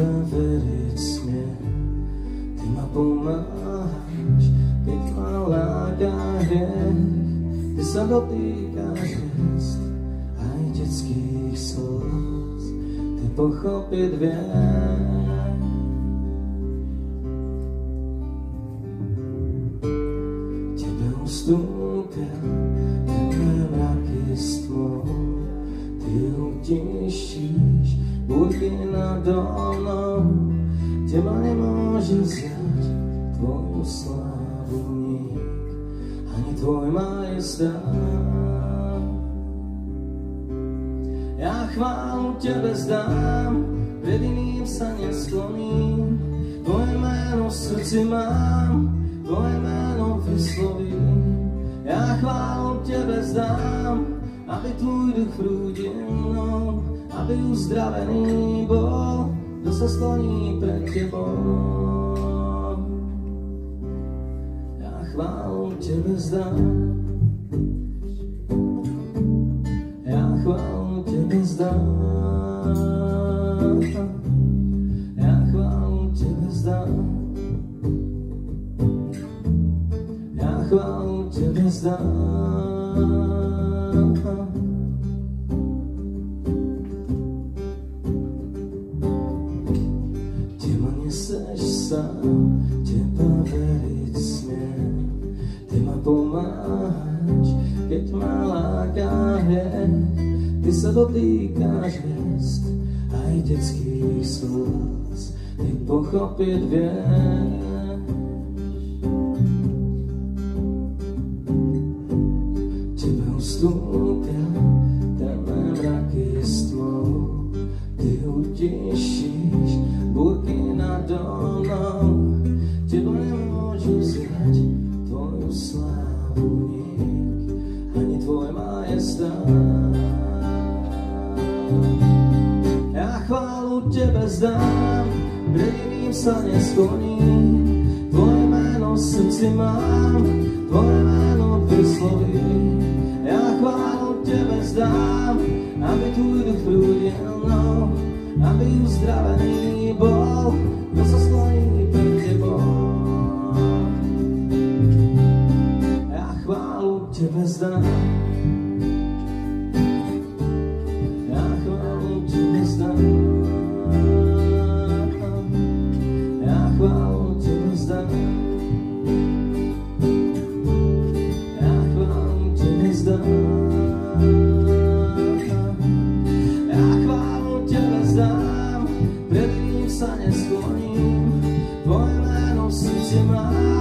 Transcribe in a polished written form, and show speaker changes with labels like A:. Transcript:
A: tebe veriť smiem. Ty ma pomáhaš, keď ma láka hriech. Ty sa dotýkaš hviezd aj detských slz. Ty pochopiť vieš. Tebe ustúpia temné mraky s tmou. Ty utišíš búrky nado mnou. Teba nemôže vziať tvoju slávu nik, ani tvoj majestát. Ja chválu tebe zdám, pred iným sa neskloním. Tvoje meno v srdci mám, tvoje meno vyslovím. Ja chválu tebe zdám, aby tvoj duch prúdil mnou, aby uzdravený bol, kto sa skloní pred tebou. Ja chválu tebe zdám, ja chválu tebe zdám, ja chválu tebe zdám, ja chválu tebe zdám. Teba veriť smiem. Ty ma pomáhaš, keď ma láka hriech. Ty sa dotýkaš hviezd aj detských slz. Ty pochopiť vieš. Tebe ustúpia temné mraky s tmou. Ty utišíš búrky nado mnou. Teba nemôžu vziať tvoju slávu nik, ani tvoj majestát. Ja chválu tebe zdám, pred iným sa neskloním. Tvoje meno v srdci mám, tvoje meno vyslovím. Ja chválu tebe zdám, aby tvoj duch prúdil mnou, aby uzdravený bol, kto sa skloní pred tebou. Ja chválu tebe zdám, ja chválu tebe zdám, ja chválu tebe zdám, ja chválu tebe zdám. Pred iným sa neskloním, tvoje meno v srdci mám.